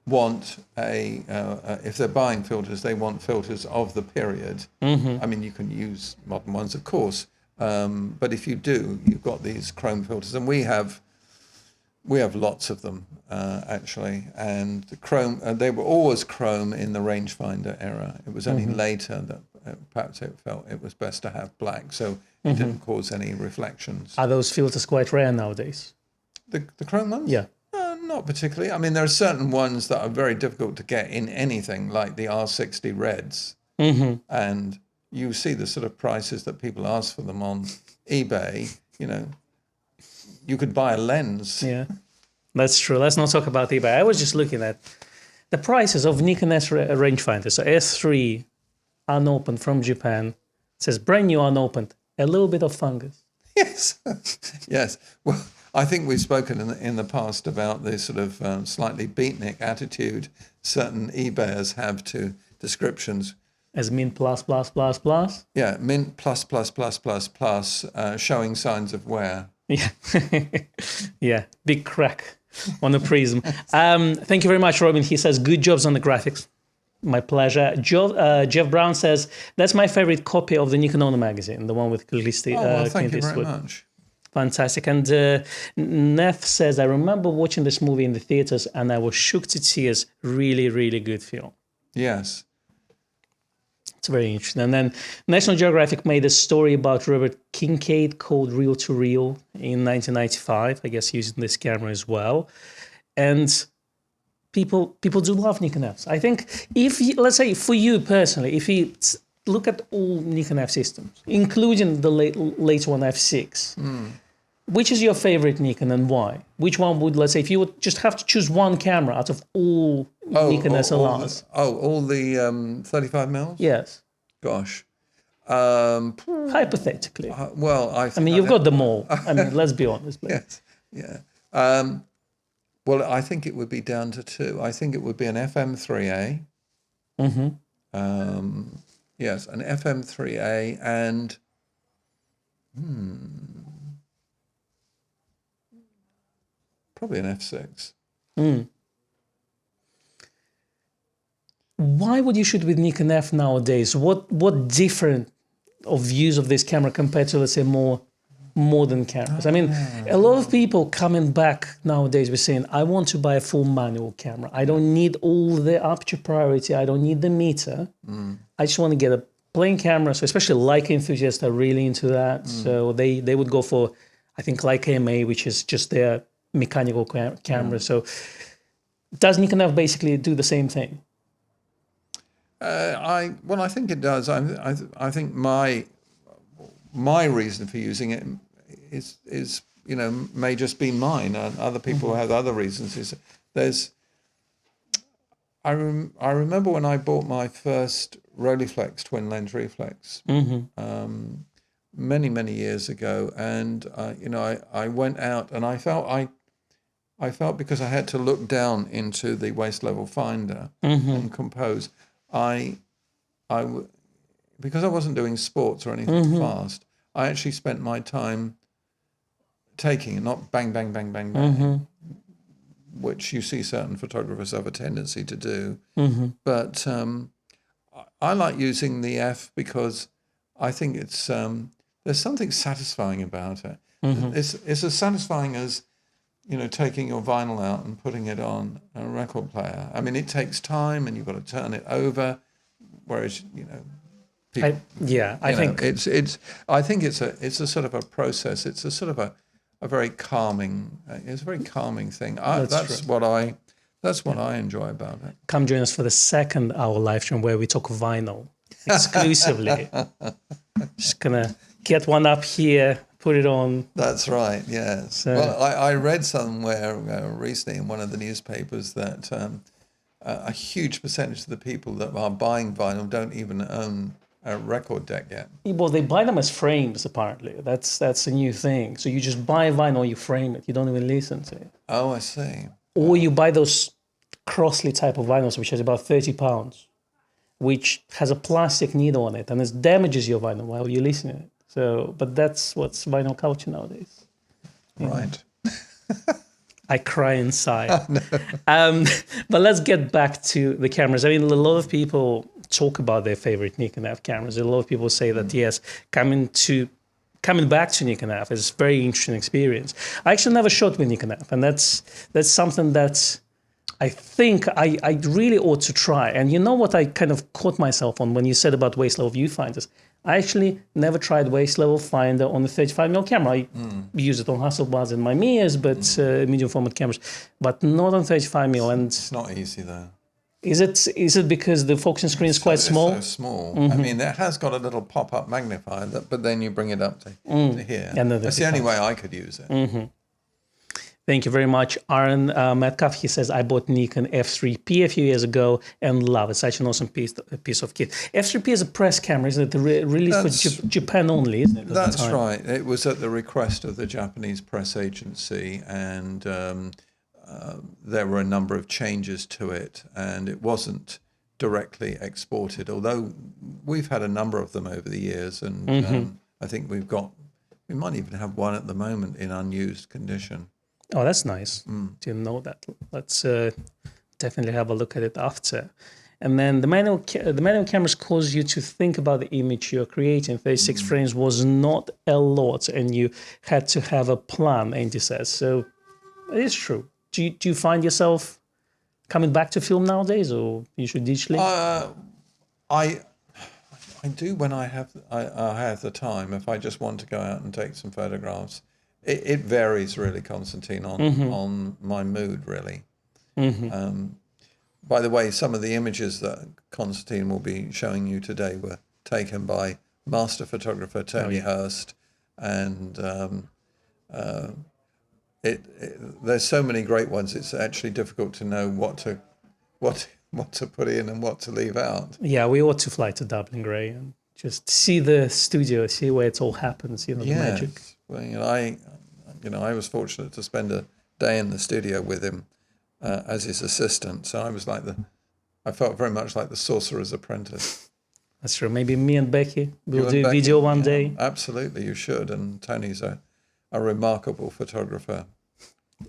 want if they're buying filters, they want filters of the period. I mean, you can use modern ones, of course. But if you do, you've got these chrome filters, and we have lots of them actually. And the chrome, they were always chrome in the rangefinder era. It was only later that perhaps it felt it was best to have black, so it didn't cause any reflections. Are those filters quite rare nowadays? The chrome ones? Yeah. Not particularly. I mean, there are certain ones that are very difficult to get in anything, like the R60 Reds, and you see the sort of prices that people ask for them on eBay. You could buy a lens. Yeah, that's true. Let's not talk about eBay. I was just looking at the prices of Nikon S rangefinder. So S3 unopened from Japan. It says brand new unopened. A little bit of fungus. Yes, yes. Well, I think we've spoken in the past about the sort of slightly beatnik attitude certain eBayers have to descriptions. As mint plus plus plus plus? Yeah, mint plus plus plus plus plus, showing signs of wear. Yeah, yeah, big crack on the prism. Thank you very much, Robin. He says, good jobs on the graphics. My pleasure. Jeff Brown says, that's my favorite copy of the Nikon Owner magazine, the one with Clint Eastwood. Thank you very much. Fantastic. And Neff says, I remember watching this movie in the theaters and I was shook to tears. Really, really good film. Yes. It's very interesting. And then National Geographic made a story about Robert Kincaid called Reel to Reel in 1995, I guess using this camera as well. And people do love Nikon Fs. I think if you, let's say for you personally, if you look at all Nikon F systems, including the later one F6, which is your favorite Nikon and why? Which one would, let's say, if you would just have to choose one camera out of all Nikon SLRs? All the 35 mils? Yes. Gosh. Hypothetically. Well, I mean, you've got them all. I mean, let's be honest. Yes, yeah. Well, I think it would be down to two. I think it would be an FM3A. Yes, an FM3A and probably an F6. Why would you shoot with Nikon F nowadays? What different of views of this camera compared to, let's say, more modern cameras? I mean, a lot of people coming back nowadays were saying, I want to buy a full manual camera. I don't need all the aperture priority. I don't need the meter. I just want to get a plain camera. So especially Leica enthusiasts are really into that. So they would go for, I think, Leica MA, which is just their mechanical camera. So does Nikon F basically do the same thing? I think it does. I think my reason for using it is may just be mine, and other people have other reasons. I remember when I bought my first Rolleiflex twin lens reflex many years ago, and I went out and I felt because I had to look down into the waist level finder and compose. Because I wasn't doing sports or anything fast, I actually spent my time taking and not bang, bang, bang, bang, bang, which you see certain photographers have a tendency to do. But I like using the F because I think it's there's something satisfying about it. It's as satisfying as taking your vinyl out and putting it on a record player. I mean, it takes time, and you've got to turn it over. Whereas, people, I think it's a sort of a process. It's a sort of a very calming. It's a very calming thing. That's what I enjoy about it. Come join us for the second hour live stream where we talk vinyl exclusively. Just gonna get one up here. Put it on. That's right, yes. So, well, I read somewhere recently in one of the newspapers that a huge percentage of the people that are buying vinyl don't even own a record deck yet. Well, they buy them as frames, apparently. That's a new thing. So you just buy vinyl, you frame it. You don't even listen to it. Oh, I see. Or you buy those Crossley type of vinyls, which is about £30, which has a plastic needle on it, and it damages your vinyl while you listen to it. So, but that's what's vinyl culture nowadays. Right. I cry inside. But let's get back to the cameras. I mean, a lot of people talk about their favorite Nikon F cameras. A lot of people say that, yes, coming back to Nikon F is a very interesting experience. I actually never shot with Nikon F, and that's something that I think I really ought to try. And you know what I kind of caught myself on when you said about waist level viewfinders? I actually never tried waist level finder on the 35mm camera. I use it on Hasselblads and my Mias, but medium format cameras, but not on 35mm. And it's not easy though. Is it because the focusing screen is quite small? It's so small. I mean, it has got a little pop-up magnifier, but then you bring it up to here. That's the only way I could use it. Thank you very much. Aaron Metcalf, he says, I bought Nikon F3P a few years ago and love it. It's such an awesome piece of kit. F3P is a press camera, isn't it? Released for Japan only, isn't it? That's right. It was at the request of the Japanese press agency, and there were a number of changes to it, and it wasn't directly exported, although we've had a number of them over the years, and I think we might even have one at the moment in unused condition. Oh, that's nice. Didn't know that. Let's definitely have a look at it after. And then the manual cameras cause you to think about the image you're creating. 36 frames was not a lot, and you had to have a plan, Andy says. So it is true. Do you find yourself coming back to film nowadays, or you should digitally? I do when I have the time. If I just want to go out and take some photographs, it varies really, Constantine, on my mood really. By the way, some of the images that Constantine will be showing you today were taken by master photographer Tony Hurst, and there's so many great ones. It's actually difficult to know what to put in and what to leave out. Yeah, we ought to fly to Dublin, Gray, and just see the studio, see where it all happens. The magic. Well, I was fortunate to spend a day in the studio with him as his assistant. So I felt very much like the sorcerer's apprentice. That's true. Maybe me and Becky will do video one day. Absolutely, you should. And Tony's a remarkable photographer.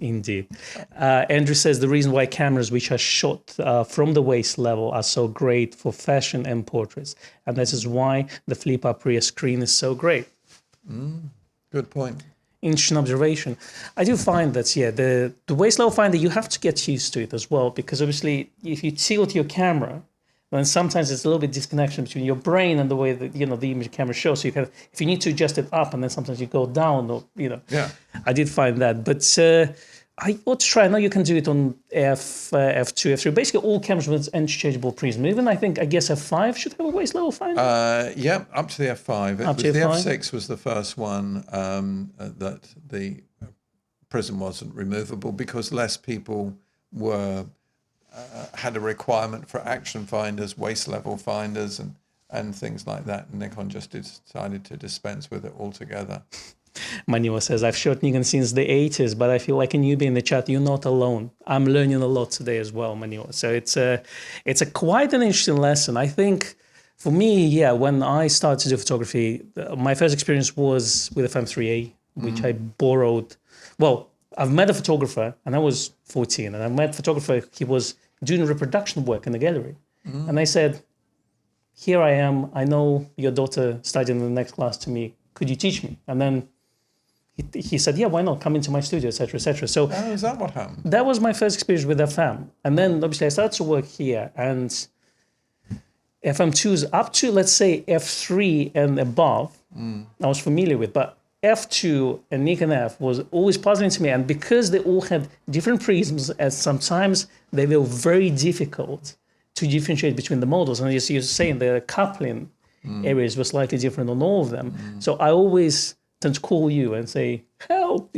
Indeed. Andrew says the reason why cameras which are shot from the waist level are so great for fashion and portraits. And this is why the flip-up rear screen is so great. Good point. Interesting observation. I do find that, the waist level finder, you have to get used to it as well, because obviously if you tilt your camera, then sometimes it's a little bit disconnection between your brain and the way that, the image camera shows. So if you need to adjust it up and then sometimes you go down or, Yeah. I did find that. But I ought to try. I know you can do it on F2, F3. Basically all cameras with interchangeable prism. Even I guess F5 should have a waist level finder. Yeah, up to the F5. The F6 was the first one that the prism wasn't removable because less people had a requirement for action finders, waist level finders, and things like that. And Nikon just decided to dispense with it altogether. Manuel says, I've shot Nikon since the 80s, but I feel like a newbie in the chat. You're not alone. I'm learning a lot today as well, Manuel. So it's a quite an interesting lesson. I think for me, when I started to do photography, my first experience was with a FM3A, which I borrowed. Well, I've met a photographer, and I was 14, and I met a photographer, he was doing reproduction work in the gallery. And I said, here I am, I know your daughter studying in the next class to me, could you teach me? And then he said, yeah, why not, come into my studio, etc., etc. So is that what happened? That was my first experience with FM. And then obviously I started to work here, and FM2s up to, let's say, F3 and above, I was familiar with, but F2 and Nikon F was always puzzling to me, and because they all had different prisms, and sometimes they were very difficult to differentiate between the models. And as you're saying, the coupling areas were slightly different on all of them. So I always tend to call you and say, help,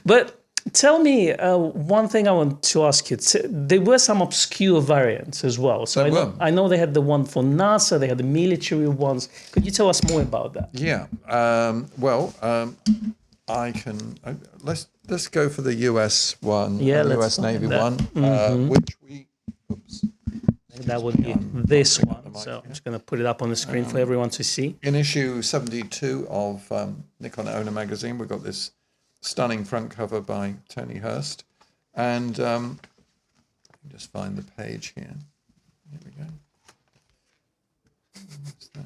But tell me, one thing I want to ask you. There were some obscure variants as well. So I know they had the one for NASA, they had the military ones. Could you tell us more about that? Yeah. I can. Let's go for the US one, the US Navy one, which we. Oops. That would be this one. So I'm just going to put it up on the screen for everyone to see. In issue 72 of Nikon Owner magazine, we've got this stunning front cover by Tony Hurst. And just find the page here. Here we go. What's that?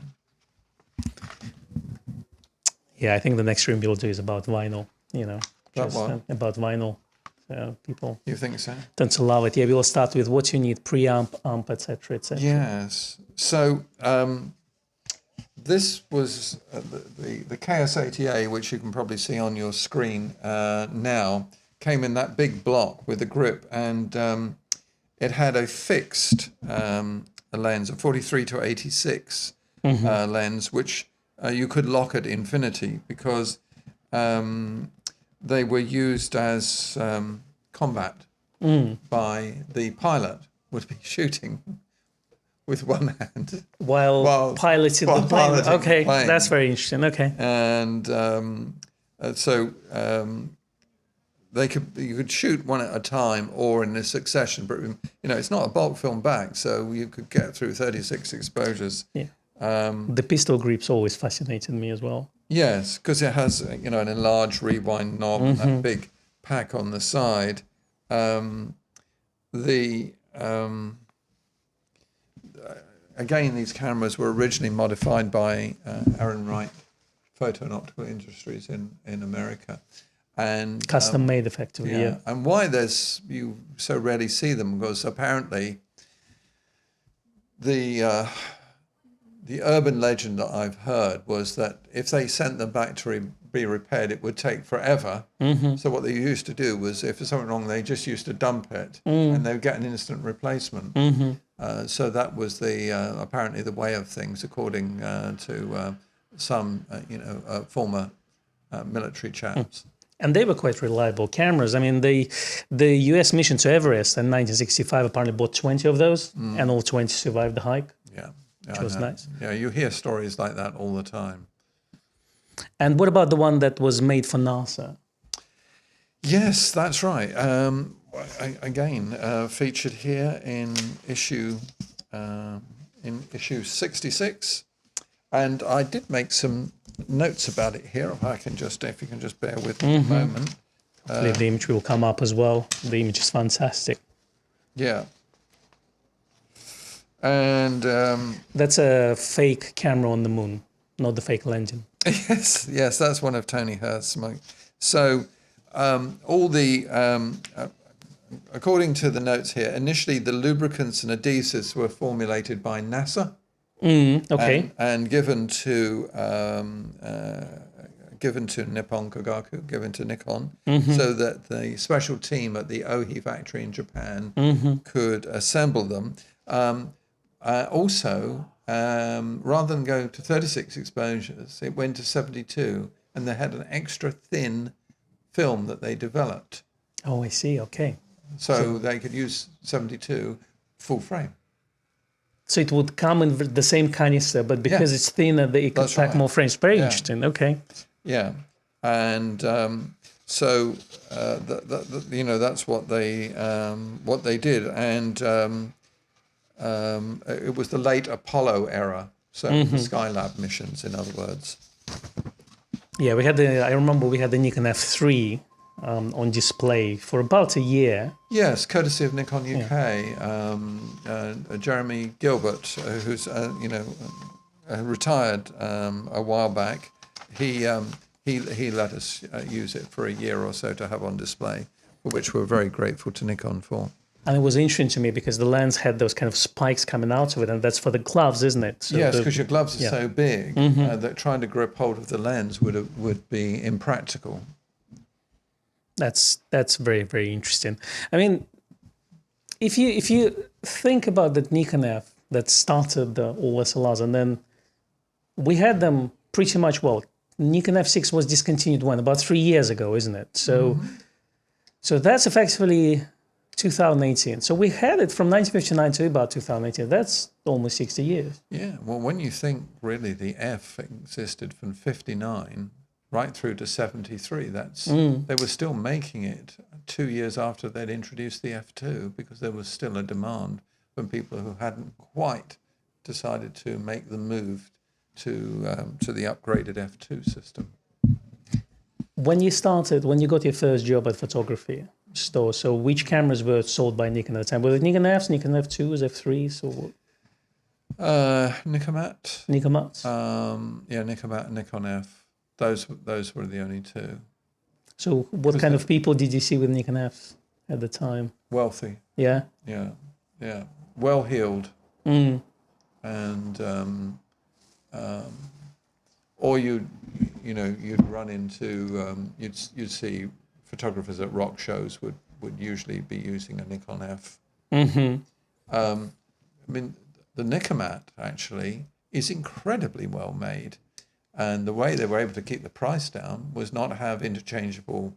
Yeah, I think the next stream we'll do is about vinyl, about vinyl. People you think so? Tend to love it. Yeah, we'll start with what you need, preamp, amp, etc., etc. Yes. So this was the KS80A, which you can probably see on your screen now, came in that big block with a grip, and it had a fixed lens, a 43 to 86 lens, which you could lock at infinity because they were used as combat by the pilot would be shooting with one hand while piloting the plane. Okay, the plane. That's very interesting. Okay, and so you could shoot one at a time or in a succession, but it's not a bulk film back, so you could get through 36 exposures. Yeah. The pistol grip's always fascinated me as well. Yes, because it has an enlarged rewind knob and that big pack on the side. Again, these cameras were originally modified by Aaron Wright Photo and Optical Industries in America, and custom made effectively. Yeah. And why you so rarely see them, because apparently the the urban legend that I've heard was that if they sent them back to be repaired, it would take forever. So what they used to do was, if there's something wrong, they just used to dump it, and they would get an instant replacement. So that was the apparently the way of things, according to some former military chaps. And they were quite reliable cameras. I mean, the U.S. mission to Everest in 1965 apparently bought 20 of those, and all 20 survived the hike. Yeah, which was nice. Yeah, you hear stories like that all the time. And what about the one that was made for NASA? Yes, that's right. Again, featured here in issue 66, and I did make some notes about it here. If you can just bear with me a moment. Hopefully the image will come up as well. The image is fantastic. Yeah. And that's a fake camera on the moon, not the fake landing. Yes, that's one of Tony Hurst's. So according to the notes here, initially the lubricants and adhesives were formulated by NASA. Okay. And given to Nippon Kogaku, given to Nikon, so that the special team at the Ohi factory in Japan could assemble them. Also, rather than go to 36 exposures, it went to 72, and they had an extra thin film that they developed. Oh, I see. Okay. So they could use 72 full frame. So it would come in the same canister, but because it's thinner, it could pack more frames. Very interesting. Okay. Yeah, and so that's what they did, and it was the late Apollo era, so the Skylab missions, in other words. Yeah, I remember we had the Nikon F3 on display for about a year. Yes, courtesy of Nikon UK. Jeremy Gilbert, who's retired a while back, he let us use it for a year or so to have on display, for which we're very grateful to Nikon for. And it was interesting to me because the lens had those kind of spikes coming out of it, and that's for the gloves, isn't it? So yes, because your gloves are so big that trying to grip hold of the lens would be impractical. That's very, very interesting. I mean, if you think about the Nikon F that started all SLRs, and then we had them pretty much, Nikon F6 was discontinued about 3 years ago, isn't it? So that's effectively 2018. So we had it from 1959 to about 2018. That's almost 60 years. Yeah, well, when you think really the F existed from 59 right through to 73, they were still making it 2 years after they'd introduced the F2, because there was still a demand from people who hadn't quite decided to make the move to the upgraded F2 system. When you got your first job at photography store, so which cameras were sold by Nikon at the time? Were it Nikon Fs, Nikon F2s, F3s, or Nikkomat? Nikkomats? Nikkomat and Nikon F. Those were the only two. So what kind of people did you see with Nikon Fs at the time? Wealthy. Yeah? Yeah. Well-heeled. And or you'd run into you'd see photographers at rock shows would usually be using a Nikon F. I mean, the Nikkomat actually is incredibly well made, and the way they were able to keep the price down was not have interchangeable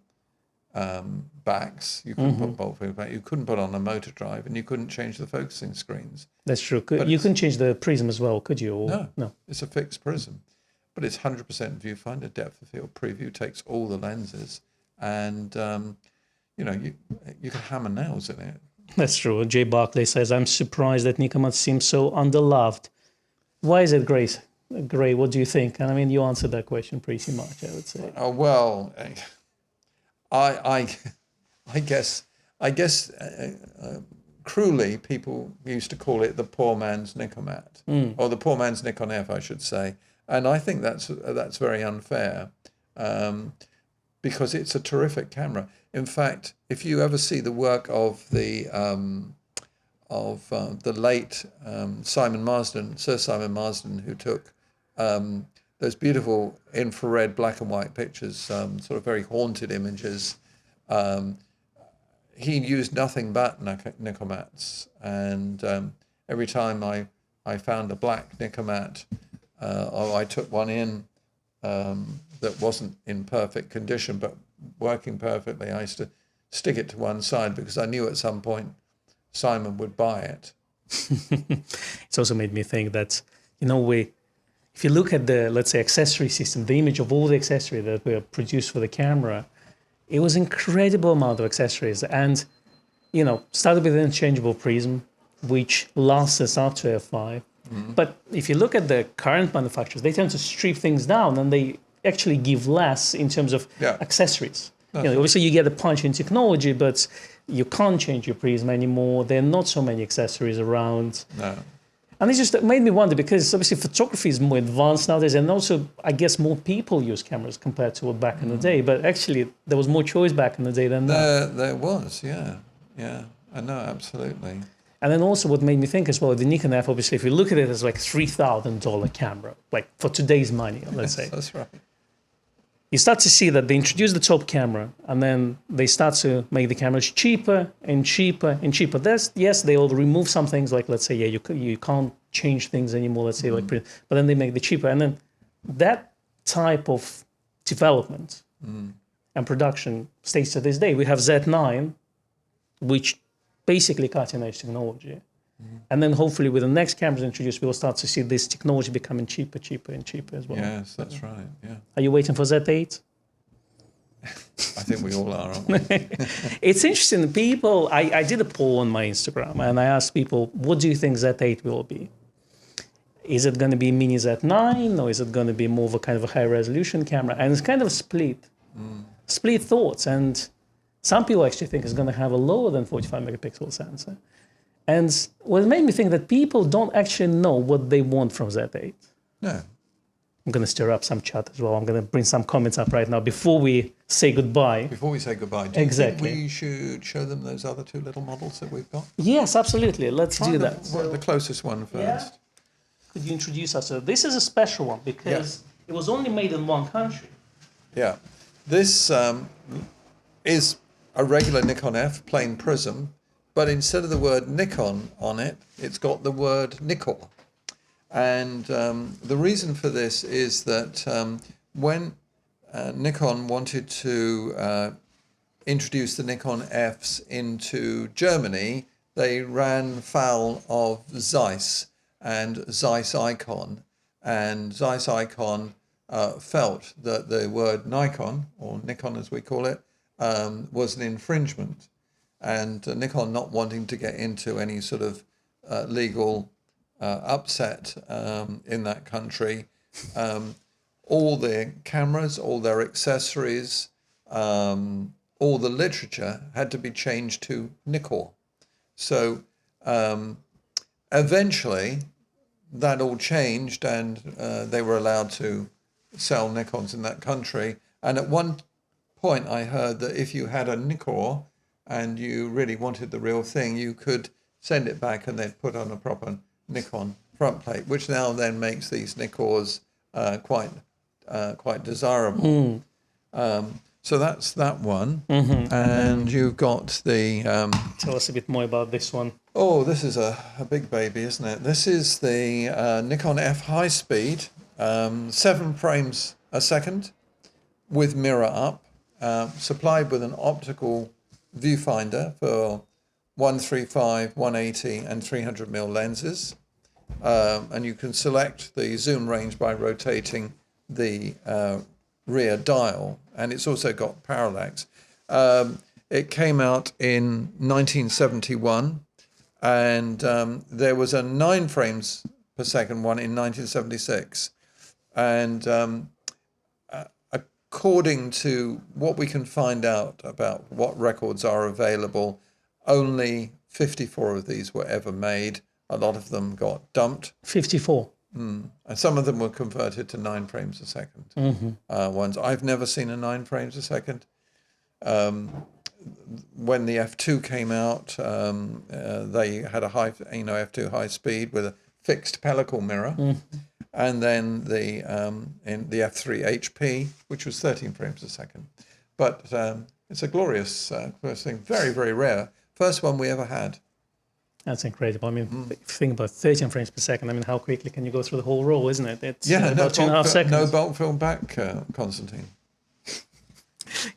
backs. You couldn't put bolt back. You couldn't put on a motor drive, and you couldn't change the focusing screens. That's true. You couldn't change the prism as well, could you? No. It's a fixed prism, but it's 100% viewfinder, depth of field preview, takes all the lenses, and you can hammer nails in it. That's true. Jay Barclay says, "I'm surprised that Nikkomat seems so underloved. Why is it, Grace? Gray, what do you think?" And I mean, you answered that question pretty much, I would say. Oh, well, I guess cruelly people used to call it the poor man's Nikkomat, or the poor man's Nikon F, I should say. And I think that's very unfair, because it's a terrific camera. In fact, if you ever see the work of the the late Simon Marsden, Sir Simon Marsden, who took those beautiful infrared black and white pictures, sort of very haunted images. He used nothing but Nikkor mats, and every time I found a black Nikkor mat, or I took one in that wasn't in perfect condition but working perfectly, I used to stick it to one side because I knew at some point Simon would buy it. It's also made me think that, if you look at the, let's say, accessory system, the image of all the accessories that were produced for the camera, it was incredible amount of accessories. And, started with an interchangeable prism, which lasts up to F5. Mm-hmm. But if you look at the current manufacturers, they tend to strip things down and they actually give less in terms of accessories. Obviously you get a punch in technology, but you can't change your prism anymore. There are not so many accessories around. No. And it just made me wonder, because obviously photography is more advanced nowadays, and also I guess more people use cameras compared to back in the day. But actually there was more choice back in the day than now. There was, yeah. I know, absolutely. And then also what made me think as well, the Nikon F, obviously, if you look at it as like $3,000 camera, like for today's money, let's say. That's right. You start to see that they introduce the top camera, and then they start to make the cameras cheaper and cheaper and cheaper. Yes, they will remove some things, like, let's say, you can't change things anymore, let's say, but then they make the cheaper. And then that type of development and production stays to this day. We have Z9, which basically cutting-edge technology. And then hopefully with the next cameras introduced, we'll start to see this technology becoming cheaper and cheaper as well. Yes, that's right, yeah. Are you waiting for Z8? I think we all are, aren't we? It's interesting. People, I did a poll on my Instagram, and I asked people, what do you think Z8 will be? Is it going to be mini Z9, or is it going to be more of a kind of a high resolution camera? And it's kind of split thoughts. And some people actually think it's going to have a lower than 45 megapixel sensor. And what made me think that people don't actually know what they want from Z8. No. I'm going to stir up some chat as well. I'm going to bring some comments up right now before we say goodbye. Before we say goodbye, do you think we should show them those other two little models that we've got? Yes, absolutely. Let's do that. The closest one first. Yeah. Could you introduce us? So this is a special one because it was only made in one country. Yeah. This is a regular Nikon F, plain prism. But instead of the word Nikon on it, it's got the word Nikkor. And the reason for this is that when Nikon wanted to introduce the Nikon Fs into Germany, they ran foul of Zeiss and Zeiss Icon. And Zeiss Icon felt that the word Nikon, or Nikon as we call it, was an infringement. And Nikon, not wanting to get into any sort of legal upset in that country, all their cameras, all their accessories, all the literature had to be changed to Nikkor. So eventually that all changed, and they were allowed to sell Nikons in that country. And at one point I heard that if you had a Nikkor and you really wanted the real thing, you could send it back and they'd put on a proper Nikon front plate, which now then makes these Nikkors quite desirable. So that's that one. And you've got the... Tell us a bit more about this one. Oh, this is a big baby, isn't it? This is the Nikon F high speed, 7 frames a second with mirror up, supplied with an optical viewfinder for 135, 180 and 300mm lenses, and you can select the zoom range by rotating the rear dial, and it's also got parallax. It came out in 1971, and there was a 9 frames per second one in 1976, and according to what we can find out about what records are available, only 54 of these were ever made. A lot of them got dumped. 54. And some of them were converted to 9 frames a second. Ones I've never seen a 9 frames a second. when the F2 came out, they had a high, F2 high speed with a fixed pellicle mirror, and then in the F3 HP, which was 13 frames a second. But it's a glorious thing, very, very rare. First one we ever had. That's incredible. I mean, if you think about 13 frames per second, I mean, how quickly can you go through the whole roll, isn't it? It's about 2.5 seconds. No bulk film back, Konstantin.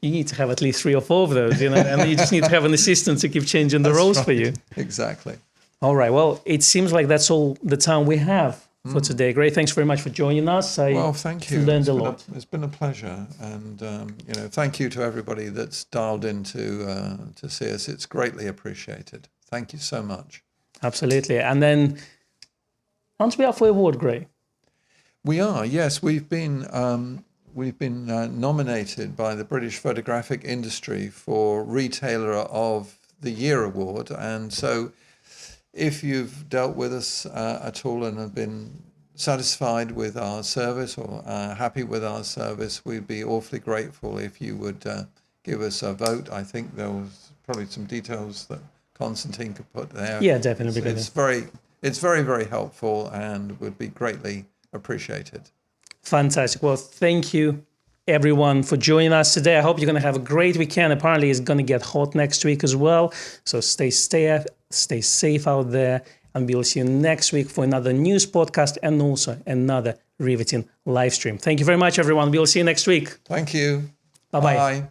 You need to have at least 3 or 4 of those, and you just need to have an assistant to keep changing the rolls for you. Exactly. All right. Well, it seems like that's all the time we have for today. Gray, thanks very much for joining us. Thank you. Learned a lot. It's been a pleasure, and thank you to everybody that's dialed in to see us. It's greatly appreciated. Thank you so much. Absolutely. And then, aren't we up for award, Gray? We are. Yes, we've been nominated by the British photographic industry for Retailer of the Year award, and so if you've dealt with us at all and have been satisfied with our service or happy with our service, we'd be awfully grateful if you would give us a vote. I think there was probably some details that Konstantin could put there. Yeah, definitely. It's very, very helpful and would be greatly appreciated. Fantastic. Well, thank you everyone for joining us today. I hope you're going to have a great weekend. Apparently it's going to get hot next week as well. So stay safe out there, and we'll see you next week for another news podcast and also another riveting live stream. Thank you very much, everyone. We'll see you next week. Thank you. Bye-bye. Bye.